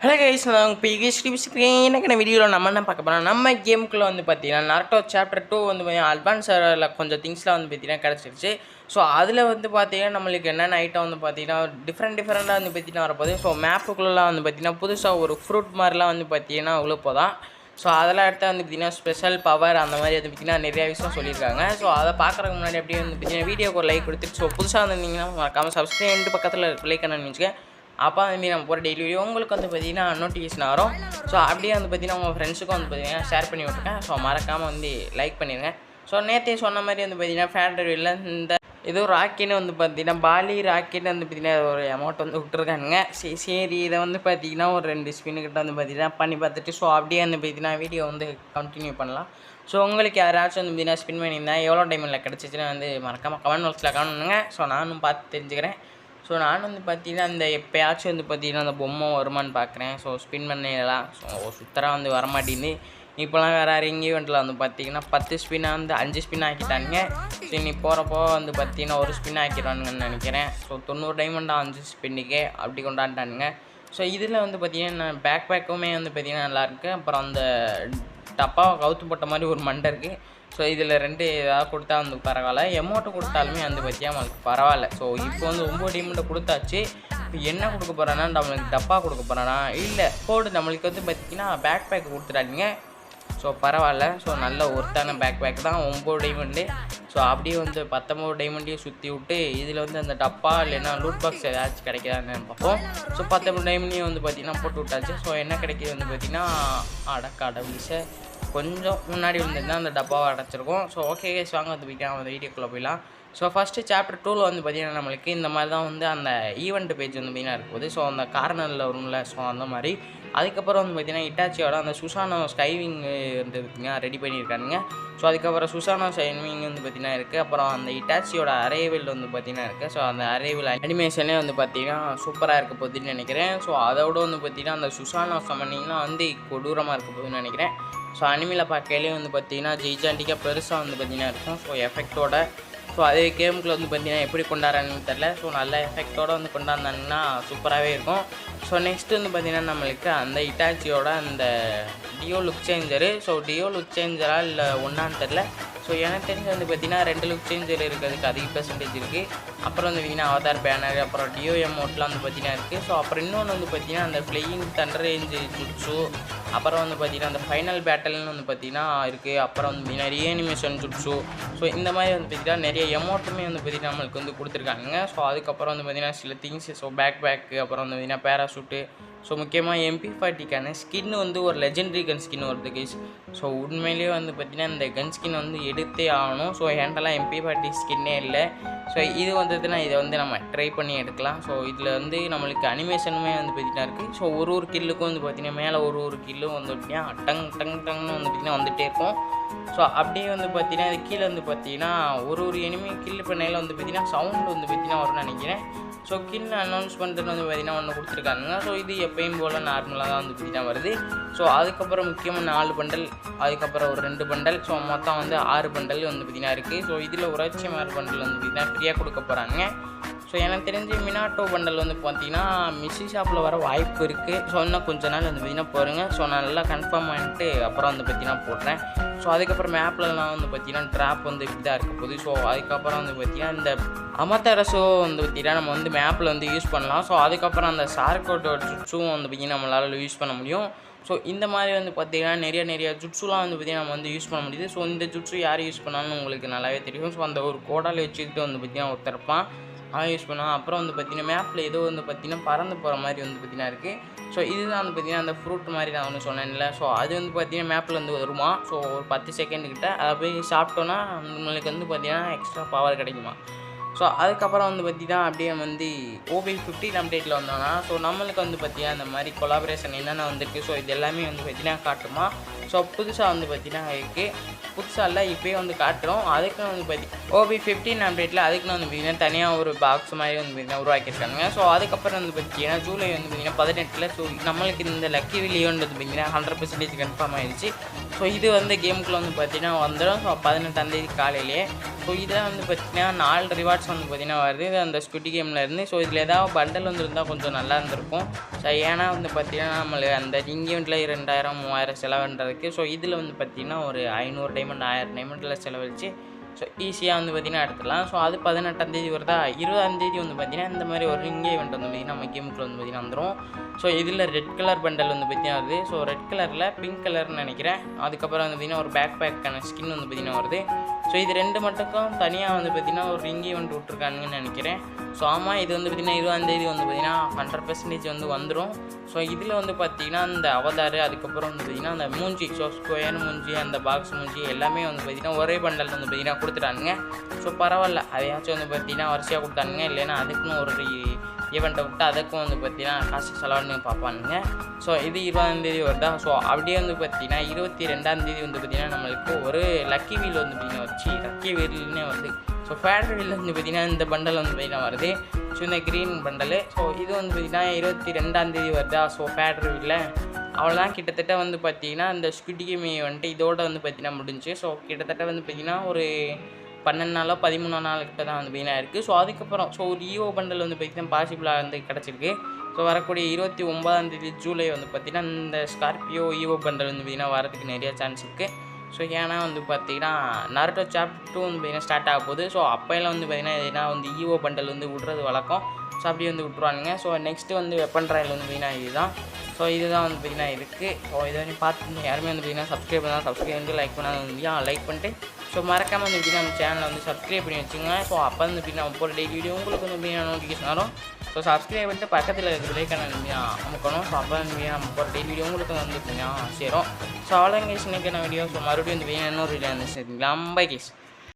Hello guys, நான் எனக்கு வீடியோவில் நம்ம என்ன பார்க்க போகிறோம். நம்ம கேமுக்குள்ளே வந்து பார்த்தீங்கன்னா நருட்டோ சாப்டர் 2 வந்து பார்த்தீங்கன்னா அட்வான்ஸில் கொஞ்சம் திங்ஸ்லாம் வந்து பார்த்தீங்கன்னா கிடச்சிருச்சு. ஸோ அதில் வந்து பார்த்தீங்கன்னா நம்மளுக்கு என்னென்ன ஐட்டம் வந்து பார்த்தீங்கன்னா டிஃப்ரெண்ட்டாக வந்து பார்த்தீங்கன்னா வரப்போகுது. ஸோ மேப்புக்குள்ளெலாம் வந்து பார்த்தீங்கன்னா புதுசாக ஒரு ஃப்ரூட் மாதிரிலாம் வந்து பார்த்தீங்கன்னா உழுப்போதான். ஸோ அதெல்லாம் எடுத்தால் வந்து பார்த்திங்கன்னா ஸ்பெஷல் பவர் அந்த மாதிரி வந்து பார்த்திங்கன்னா நிறையா விஷயம் சொல்லியிருக்காங்க. ஸோ அதை பார்க்குறதுக்கு முன்னாடி அப்படியே வந்து பார்த்திங்கன்னா வீடியோக்கு ஒரு லைக் கொடுத்துட்டு ஸோ புதுசாக வந்துருந்தீங்கன்னா மறக்காமல் சப்ஸ்கிரைப் பக்கத்தில் லைக் பண்ணணும்னு வச்சுக்க. அப்போ அதுமாரி நம்ம போகிற டெய்லி வீடியோ உங்களுக்கு வந்து பார்த்திங்கன்னா நோட்டிஃபிகேஷன் வரும். ஸோ அப்படியே வந்து பார்த்திங்கன்னா உங்கள் ஃப்ரெண்ட்ஸுக்கும் வந்து பார்த்திங்கன்னா ஷேர் பண்ணி விட்ருக்கேன். ஸோ மறக்காமல் வந்து லைக் பண்ணிடுங்க. ஸோ நேற்றே சொன்ன மாதிரி வந்து பார்த்திங்கன்னா ஃபேண்ட்ரியில் இந்த ஏதோ ராக்கெட்னு வந்து பார்த்திங்கன்னா பாலி ராக்கெட் வந்து பார்த்திங்கன்னா ஒரு அமௌண்ட் வந்து விட்டுருக்கானுங்க. சரி இதை வந்து பார்த்திங்கன்னா ஒரு 2 ஸ்பின்னுக்கிட்ட வந்து பார்த்திங்கன்னா பண்ணி பார்த்துட்டு ஸோ அப்படியே வந்து பார்த்திங்கன்னா வீடியோ வந்து கண்டினியூ பண்ணலாம். ஸோ உங்களுக்கு யாராச்சும் வந்து பார்த்திங்கன்னா ஸ்பின் பண்ணியிருந்தேன் எவ்வளோ டைமில் கிடச்சிச்சின்னு வந்து மறக்காமல் கமெண்ட் பாக்ஸில் கமெண்ட் பண்ணுங்க. ஸோ நானும் பார்த்து தெரிஞ்சுக்கிறேன். ஸோ நான் வந்து பார்த்திங்கன்னா அந்த எப்போயாச்சும் வந்து பார்த்திங்கன்னா அந்த பொம்மை வருமானு பார்க்குறேன். ஸோ ஸ்பின் பண்ணிடலாம். ஸோ சுத்தராக வந்து வரமாட்டேங்குது. இப்போலாம் வேறு ரிங் ஈவெண்ட்டில் வந்து பார்த்திங்கன்னா 10 ஸ்பின்னாக வந்து 5 ஸ்பின் ஆக்கிட்டானுங்க. ஸோ நீ போகிறப்போ வந்து பார்த்திங்கன்னா ஒரு ஸ்பின் ஆக்கிடுவானுங்கன்னு நினைக்கிறேன். ஸோ 90 டைமண்டாக 5 ஸ்பின்னுக்கே அப்படி கொண்டாண்டானுங்க. ஸோ இதில் வந்து பார்த்திங்கன்னா பேக்குமே வந்து பார்த்திங்கன்னா நல்லாயிருக்கு. அப்புறம் அந்த டப்பாவை கவுத்து போட்ட மாதிரி ஒரு மண்டை இருக்குது. ஸோ இதில் 2 ஏதாவது கொடுத்தா வந்து பரவாயில்ல. எமௌண்ட்டு கொடுத்தாலுமே வந்து பார்த்தியா நம்மளுக்கு பரவாயில்ல. ஸோ இப்போ வந்து 9 டைமண்டை கொடுத்தாச்சு. இப்போ என்ன கொடுக்க போகிறான்னா நம்மளுக்கு டப்பா கொடுக்க போகிறானா இல்லை போடு நம்மளுக்கு வந்து பார்த்திங்கன்னா பேக் கொடுத்துட்டாங்க. ஸோ பரவாயில்ல. ஸோ நல்ல ஒர்த்தான பேக் தான் 9 டைமண்டு. ஸோ அப்படியே வந்து 19 டைமண்டையும் சுற்றி விட்டு இதில் வந்து அந்த டப்பா இல்லைன்னா லூட் பாக்ஸ் ஏதாச்சும் கிடைக்குதான்னு பார்ப்போம். ஸோ 19 டைமண்டையும் வந்து பார்த்திங்கன்னா போட்டு விட்டாச்சு. ஸோ என்ன கிடைக்கிது வந்து பார்த்திங்கன்னா அடவிசை கொஞ்சம் முன்னாடி வந்துருந்தால் அந்த டப்பாவை அடைச்சிருக்கும். ஸோ ஓகே வாங்க வந்து போய்ட்டு அந்த வீடியோக்குள்ளே போயிடலாம். ஸோ ஃபஸ்ட்டு சாப்டர் 2 வந்து பார்த்திங்கன்னா நம்மளுக்கு இந்த மாதிரி தான் வந்து அந்த ஈவெண்ட் பேஜ் வந்து மெயினாக இருக்கும்போது ஸோ அந்த கார்னரில் வரும்ல. ஸோ அந்த மாதிரி அதுக்கப்புறம் வந்து பார்த்திங்கன்னா இட்டாச்சியோட அந்த சுசானோ ஸ்கைவிங் வந்து இருக்குங்க ரெடி பண்ணியிருக்கானுங்க. ஸோ அதுக்கப்புறம் சுசானோ ஸ்கைவிங் வந்து பார்த்திங்கன்னா இருக்குது. அப்புறம் அந்த இட்டாச்சியோட அரைவில் வந்து பார்த்திங்கன்னா இருக்குது. ஸோ அந்த அரைவில் அனிமேஷனே வந்து பார்த்திங்கன்னா சூப்பராக இருக்க போகுதுன்னு நினைக்கிறேன். ஸோ அதோட வந்து பார்த்திங்கன்னா அந்த சுசானோ சமனிங்லாம் வந்து கொடூரமாக இருக்க போகுதுன்னு நினைக்கிறேன். ஸோ அனிமியில் பார்க்கையிலே வந்து பார்த்திங்கன்னா ஜெய்சாண்டிக்காக பெருசாக வந்து பார்த்திங்கன்னா இருக்கும். ஸோ எஃபெக்டோட ஸோ அதே கேமுக்குள்ள வந்து பார்த்திங்கன்னா எப்படி கொண்டாடுறாங்கன்னு தெரில. ஸோ நல்ல எஃபெக்டோடு வந்து கொண்டாந்தாங்கன்னா சூப்பராகவே இருக்கும். ஸோ நெக்ஸ்ட்டு வந்து பார்த்திங்கன்னா நம்மளுக்கு அந்த இட்டாச்சியோட அந்த டியோ லுக் சேஞ்சரு. ஸோ டியோ லுக் சேஞ்சரா இல்லை ஒன்றான்னு தெரில. ஸோ எனக்கு தெரிஞ்சு வந்து பார்த்திங்கன்னா 2 லுக் சேஞ்சர் இருக்கிறதுக்கு அதிக பெர்சன்டேஜ் இருக்குது. அப்புறம் வந்து பார்த்திங்கன்னா அவதார் பேனர் அப்புறம் டியோ எமௌண்ட்லாம் வந்து பார்த்திங்கன்னா இருக்குது. ஸோ அப்புறம் இன்னொன்று வந்து பார்த்திங்கன்னா அந்த ஃப்ளையிங் தண்டர் ரேஞ்சு ஜுட்ஸு அப்புறம் வந்து பார்த்திங்கன்னா அந்த ஃபைனல் பேட்டல்னு வந்து பார்த்திங்கன்னா இருக்குது. அப்புறம் வந்து பார்த்திங்கன்னா ரீஅனிமேஷன் ஜுட்ஸு. ஸோ இந்த மாதிரி வந்து பார்த்திங்கன்னா நிறைய எமௌண்ட்டுமே வந்து பார்த்திங்கன்னா நம்மளுக்கு வந்து கொடுத்துருக்காங்க. ஸோ அதுக்கப்புறம் வந்து பார்த்திங்கன்னா சில திங்ஸ் ஸோ பேக்கு அப்புறம் வந்து பார்த்திங்கன்னா பேராசூட்டு. ஸோ முக்கியமாக MP40க்கான ஸ்கின் வந்து ஒரு லெஜெண்டரி கன் ஸ்கின் வருது கைஸ். ஸோ உண்மையிலேயே வந்து பார்த்திங்கன்னா இந்த கன் ஸ்கின் வந்து எடுத்தே ஆகணும். ஸோ என்கிட்டலாம் MP40 ஸ்கின்னே இல்லை. ஸோ இது வந்ததுன்னா இதை வந்து நம்ம ட்ரை பண்ணி எடுக்கலாம். ஸோ இதில் வந்து நம்மளுக்கு அனிமேஷனுமே வந்து பார்த்திங்கன்னா இருக்குது. ஸோ ஒரு கில்லுக்கும் வந்து பார்த்திங்கன்னா மேலே ஒரு கில்லும் வந்து பார்த்திங்கன்னா டங்னு வந்து பார்த்திங்கன்னா வந்துகிட்டே இருக்கும். ஸோ அப்படியே வந்து பார்த்திங்கன்னா இது கீழே வந்து பார்த்திங்கன்னா ஒரு எனிமி கில்லு பண்ணையில் வந்து பார்த்திங்கன்னா சவுண்டு வந்து பார்த்திங்கன்னா வரும்னு நினைக்கிறேன். ஸோ கில் அனௌன்ஸ்மெண்ட்டுன்னு வந்து பார்த்திங்கன்னா ஒன்று கொடுத்துருக்காங்க. ஸோ இது எப்பயும் போல் நார்மலாக தான் வந்து பார்த்திங்கன்னா வருது. ஸோ அதுக்கப்புறம் முக்கியமாக 4 பண்டல் அதுக்கப்புறம் ஒரு 2 பண்டல். ஸோ மொத்தம் வந்து 6 பண்டல் வந்து பார்த்திங்கன்னா இருக்குது. ஸோ இதில் உராட்சி மாறு பண்டல் வந்து பார்த்திங்கன்னா ஃப்ரீயாக கொடுக்க போகிறாங்க. ஸோ எனக்கு தெரிஞ்சு மினாட்டோ பண்டல் வந்து பார்த்திங்கன்னா மிஸ்ஸி ஷாப்பில் வர வாய்ப்பு இருக்குது. ஸோ இன்னும் கொஞ்ச நாள் வந்து பார்த்திங்கன்னா போகிறேங்க. ஸோ நல்லா கன்ஃபார்ம் பண்ணிட்டு அப்புறம் வந்து பார்த்திங்கன்னா போடுறேன். ஸோ அதுக்கப்புறம் மேப்லலாம் வந்து பார்த்திங்கன்னா ட்ராப் வந்து இப்படி தான் இருக்க போகுது. ஸோ அதுக்கப்புறம் வந்து பார்த்திங்கன்னா இந்த அமத்தரசோ வந்து பார்த்திங்கன்னா நம்ம வந்து மேப்பில் வந்து யூஸ் பண்ணலாம். ஸோ அதுக்கப்புறம் அந்த ஷார்க்கோட்டோட ஜுட்ஸும் வந்து பார்த்திங்கன்னா நம்மளால் யூஸ் பண்ண முடியும். ஸோ இந்த மாதிரி வந்து பார்த்திங்கன்னா நிறைய ஜுட்ஸுலாம் வந்து பார்த்திங்கன்னா நம்ம வந்து யூஸ் பண்ண முடியுது. ஸோ இந்த ஜுட்ஸு யார் யூஸ் பண்ணாலும் உங்களுக்கு நல்லாவே தெரியும். ஸோ அந்த ஒரு கோடால் வச்சுக்கிட்டு வந்து பார்த்திங்கன்னா ஒருத்தரப்பான் அவன் யூஸ் பண்ணுவான். அப்புறம் வந்து பார்த்திங்கன்னா மேப்பில் ஏதோ வந்து பார்த்திங்கன்னா பறந்து போகிற மாதிரி வந்து பார்த்திங்கன்னா இருக்குது. ஸோ இதுதான் வந்து பார்த்திங்கன்னா அந்த ஃப்ரூட் மாதிரி நான் ஒன்று சொன்னேன்ல. ஸோ அது வந்து பார்த்திங்கன்னா மேப்பில் வந்து வருமா. ஸோ ஒரு 10 செகண்டுக்கிட்ட அதை போய் சாப்பிட்டோன்னா நம்மளுக்கு வந்து பார்த்திங்கன்னா எக்ஸ்ட்ரா பவர் கிடைக்குமா. ஸோ அதுக்கப்புறம் வந்து பார்த்திங்கன்னா அப்படியே வந்து OB15 அப்டேட்டில் வந்தோன்னா ஸோ நம்மளுக்கு வந்து பார்த்திங்கன்னா இந்த மாதிரி கொலாபரேஷன் என்னென்ன வந்துருக்கு. ஸோ இது எல்லாமே வந்து பார்த்திங்கன்னா காட்டுமா. ஸோ புதுசாக வந்து பார்த்திங்கன்னா இருக்குது. புதுசாக இல்லை இப்போயே வந்து காட்டுறோம். அதுக்குன்னு வந்து பார்த்திங்கன்னா OB15 அப்டேட்டில் அதுக்குன்னு வந்து பார்த்திங்கன்னா தனியாக ஒரு பாக்ஸ் மாதிரி வந்து பார்த்திங்கன்னா உருவாக்கியிருக்காங்க. ஸோ அதுக்கப்புறம் வந்து பார்த்திங்கன்னா ஜூலை வந்து பார்த்திங்கன்னா 18 ஸோ நம்மளுக்கு இந்த லக்கி வில் ஈவெண்ட் வந்து பார்த்திங்கன்னா 100% கன்ஃபார்ம் ஆகிடுச்சு. ஸோ இது வந்து கேமுக்குள்ளே வந்து பார்த்திங்கன்னா வந்துடும். ஸோ 18ஆம் தேதி காலையிலேயே ஸோ இதில் வந்து பார்த்திங்கன்னா 4 ரிவார்ட்ஸ் வந்து பார்த்திங்கன்னா வருது இது அந்த ஸ்குட்டி கேமில் இருந்து. ஸோ இதில் ஏதாவது பண்டல் வந்துருந்தால் கொஞ்சம் நல்லா இருந்திருக்கும். ஸோ ஏன்னா வந்து பார்த்திங்கன்னா நம்மளுக்கு அந்த இங்கேவெண்ட்டில் 2000 3000 செலவுன்றதுக்கு ஸோ இதில் வந்து பார்த்திங்கன்னா ஒரு 500 டைமண்ட் 1000 டைமண்டில் செலவழித்து ஸோ ஈஸியாக வந்து பார்த்திங்கன்னா எடுத்துக்கலாம். ஸோ அது 18ஆம் தேதி வருதா, 20ஆம் தேதி வந்து பார்த்திங்கன்னா இந்த மாதிரி ஒரு ரிங் ஈவெண்ட் வந்து பார்த்திங்கன்னா நம்ம கேமுக்குள்ள வந்து பார்த்திங்கன்னா வந்துடும். ஸோ இதில் ரெட் கலர் பண்டல் வந்து பார்த்திங்கன்னா வருது. ஸோ ரெட் கலரில் பிங்க் கலர்னு நினைக்கிறேன். அதுக்கப்புறம் வந்து பார்த்திங்கன்னா ஒரு பேக் பேக்கான ஸ்கின் வந்து பார்த்திங்கன்னா வருது. ஸோ இது 2 மட்டுக்கும் தனியாக வந்து பார்த்திங்கன்னா ஒரு ரிங் ஈவெண்ட் விட்ருக்கானுங்கன்னு நினைக்கிறேன். ஸோ ஆமாம், இது வந்து பார்த்திங்கன்னா 20ஆம் தேதி வந்து பார்த்திங்கன்னா 100% வந்து வந்துடும். ஸோ இதில் வந்து பார்த்திங்கன்னா அந்த அவதார், அதுக்கப்புறம் வந்து பார்த்திங்கன்னா அந்த மூஞ்சி, ஸோ ஸ்கொயர் மூஞ்சி, அந்த பாக்ஸ் மூஞ்சி எல்லாமே வந்து பார்த்திங்கன்னா ஒரே பண்டல் வந்து பார்த்திங்கன்னா கொடுத்துட்டானுங்க. ஸோ பரவாயில்ல, அதையாச்சும் வந்து பார்த்திங்கன்னா வரிசையாக கொடுத்தானுங்க. இல்லைன்னா அதுக்குன்னு ஒரு ஈவெண்ட்டை விட்டு அதுக்கும் வந்து பார்த்திங்கன்னா காசு செலவுன்னு பார்ப்பானுங்க. ஸோ இது 20ஆம் தேதி வருதா. ஸோ அப்படியே வந்து பார்த்திங்கன்னா 22ஆம் தேதி வந்து பார்த்திங்கன்னா நம்மளுக்கு ஒரு லக்கி வீல் வந்து பார்த்திங்கன்னா வச்சு லக்கி வீல்னே வருது. ஸோ ஃபேட் வீல் வந்து பார்த்திங்கன்னா இந்த பண்டல் வந்து பார்த்திங்கன்னா வருது. ஸோ இந்த க்ரீன் பண்டலு. ஸோ இது வந்து பார்த்திங்கன்னா 22ஆம் தேதி வருதா. ஸோ ஃபேட் வீலில் அவ்வளோதான். கிட்டத்தட்ட வந்து பார்த்திங்கன்னா இந்த ஸ்குட் கேம் வந்துட்டு இதோட வந்து பார்த்திங்கன்னா முடிஞ்சு. ஸோ கிட்டத்தட்ட வந்து பார்த்திங்கன்னா ஒரு 12 நாளோ 13 நாள் கிட்ட தான் வந்து பார்த்திங்கன்னா இருக்குது. ஸோ அதுக்கப்புறம் ஸோ ஒரு ஈவோ பண்டல் வந்து பார்த்திங்கன்னா பாசிபிளாக வந்து கிடச்சிருக்கு. ஸோ வரக்கூடிய 29ஆம் தேதி ஜூலை வந்து பார்த்திங்கன்னா இந்த ஸ்கார்பியோ ஈவோ பண்டல் வந்து பார்த்திங்கன்னா வரதுக்கு நிறைய சான்ஸ் இருக்குது. ஸோ ஏன்னா வந்து பார்த்திங்கன்னா நருட்டோ சாப்டர் 2 வந்து பார்த்திங்கன்னா ஸ்டார்ட் ஆக போகுது. ஸோ அப்போயெல்லாம் வந்து பார்த்திங்கன்னா எதுனா வந்து ஈவோ பண்டல் வந்து விட்றது வழக்கம். ஸோ அப்படியே வந்து விட்ருவானுங்க. ஸோ நெக்ஸ்ட்டு வந்து வெப்பன் ட்ராயல் வந்து பார்த்திங்கன்னா இதுதான். ஸோ இதுதான் வந்து பார்த்திங்கன்னா இருக்குது. ஸோ இதை வந்து பார்த்து யாருமே வந்து பார்த்திங்கன்னா சப்ஸ்கிரைப் பண்ணால் சப்ஸ்கிரைப் வந்து லைக் பண்ணால் வந்து லைக் பண்ணிட்டு ஸோ மறக்காமல் வந்து பார்த்திங்கன்னா நம்ம சேனலை வந்து சப்ஸ்கிரைப் பண்ணி வச்சுங்க. ஸோ அப்போ வந்து பார்த்திங்கன்னா ஒவ்வொரு டெய்லி வீடியோ உங்களுக்கு வந்து பார்த்திங்கன்னா நோட்டிஃபிகேஷன் வரும். ஸோ சப்ஸ்கிரைப் பண்ணிட்டு பக்கத்தில் இருக்கிற லைக்கான அமுக்கணும். ஸோ அப்போ வந்து நம்ம போகிற டெய்லி வீடியோ உங்களுக்கு வந்து பார்த்திங்கன்னா சேரும். ஸோ அவ்வளோ கேஸ் இன்னைக்கான வீடியோ. ஸோ மறுபடியும் வந்து பார்த்திங்கன்னா இன்னொரு வீடியோ வந்து சேர்த்துக்கலாம். Bye case.